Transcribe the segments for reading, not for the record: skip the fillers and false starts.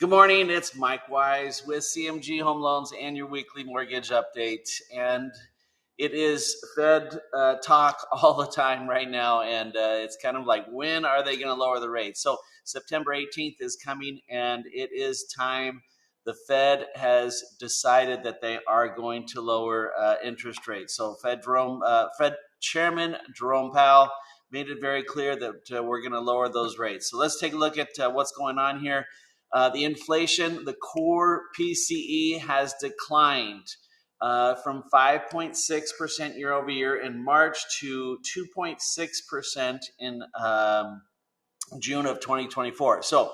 Good morning, it's Mike Wise with CMG Home Loans and your weekly mortgage update. And it is Fed talk all the time right now, and it's kind of like, when are they going to lower the rate? So September 18th is coming, and it is time. The Fed has decided that they are going to lower interest rates. So Fed Chairman Jerome Powell made it very clear that we're going to lower those rates. So let's take a look at what's going on here. The inflation, the core PCE has declined from 5.6% year over year in March to 2.6% in June of 2024. So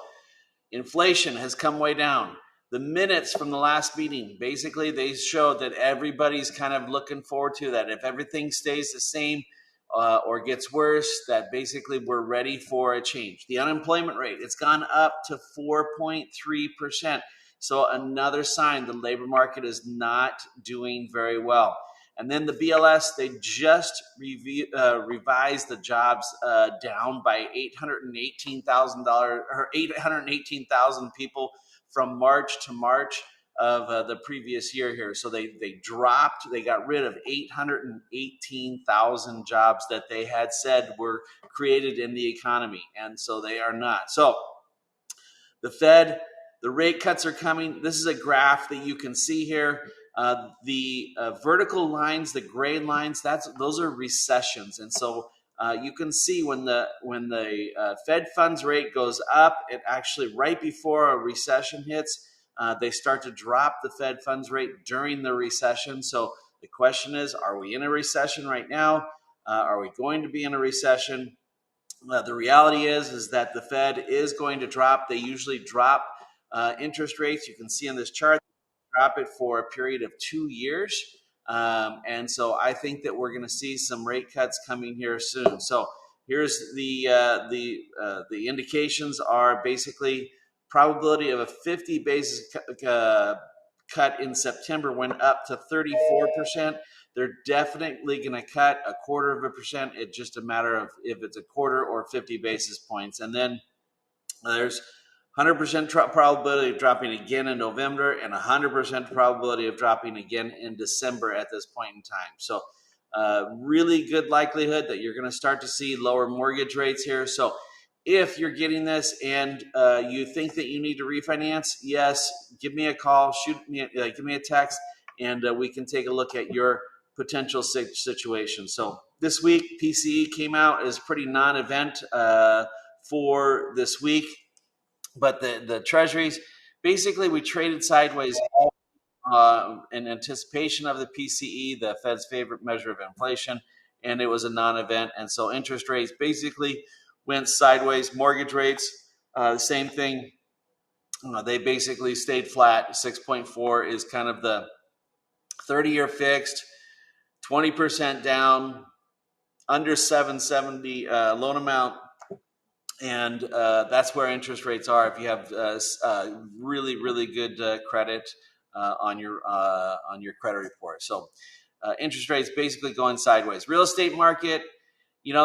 inflation has come way down. The minutes from the last meeting, basically they showed that everybody's kind of looking forward to that. If everything stays the same or gets worse, that basically we're ready for a change. The unemployment rate, it's gone up to 4.3%. So another sign the labor market is not doing very well. And then the BLS, they just revised the jobs down by 818,000 people from March to March of the previous year here. So they got rid of 818,000 jobs that they had said were created in the economy. And so they are not. So the Fed, the rate cuts are coming. This is a graph that you can see here. The vertical lines, the gray lines, those are recessions. And so you can see when the Fed funds rate goes up, it actually right before a recession hits, they start to drop the Fed funds rate during the recession. So the question is, are we in a recession right now? Are we going to be in a recession? The reality is that the Fed is going to drop. They usually drop interest rates. You can see on this chart, drop it for a period of 2 years. And so I think that we're going to see some rate cuts coming here soon. So here's the indications are basically probability of a 50 basis cut in September went up to 34%. They're definitely going to cut 0.25%. It's just a matter of if it's a quarter or 50 basis points. And then there's 100% probability of dropping again in November and 100% probability of dropping again in December at this point in time. So really good likelihood that you're going to start to see lower mortgage rates here. So if you're getting this and you think that you need to refinance, yes, give me a call, give me a text, and we can take a look at your potential situation. So this week, PCE came out as pretty non-event for this week. But the treasuries, basically we traded sideways in anticipation of the PCE, the Fed's favorite measure of inflation, and it was a non-event. And so interest rates basically went sideways. Mortgage rates, the same thing. They basically stayed flat. 6.4 is kind of the 30-year fixed, 20% down, under 770 loan amount. And that's where interest rates are if you have really, really good credit on your credit report. So interest rates basically going sideways. Real estate market,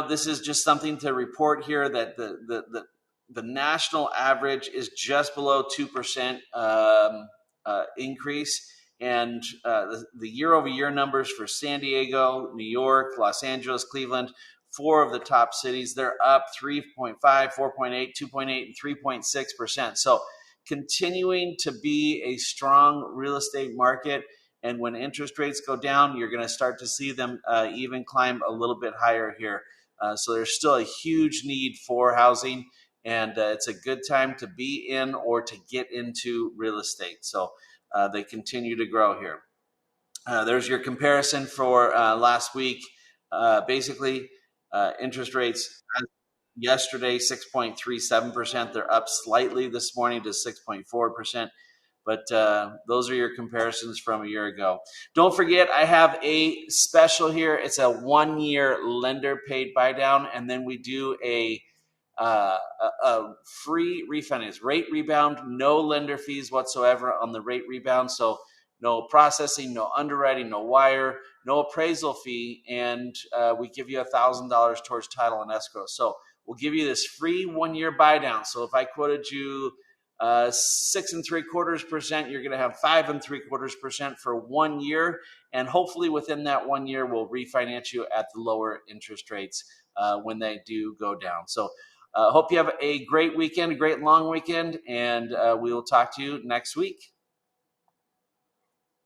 this is just something to report here that the national average is just below 2% increase. And the year-over-year numbers for San Diego, New York, Los Angeles, Cleveland, 4 of the top cities, they're up 3.5, 4.8, 2.8, and 3.6%. So continuing to be a strong real estate market. And when interest rates go down, you're going to start to see them even climb a little bit higher here. So there's still a huge need for housing, and it's a good time to be in or to get into real estate. So they continue to grow here. There's your comparison for last week. Basically, interest rates yesterday, 6.37%. They're up slightly this morning to 6.4%. But those are your comparisons from a year ago. Don't forget, I have a special here. It's a 1-year lender paid buy down, and then we do a free refinance, rate rebound, no lender fees whatsoever on the rate rebound. So no processing, no underwriting, no wire, no appraisal fee, and we give you $1,000 towards title and escrow. So we'll give you this free 1-year buy down. So if I quoted you 6.75%, you're going to have 5.75% for 1 year. And hopefully within that 1 year, we'll refinance you at the lower interest rates when they do go down. So hope you have a great weekend, a great long weekend, and we will talk to you next week.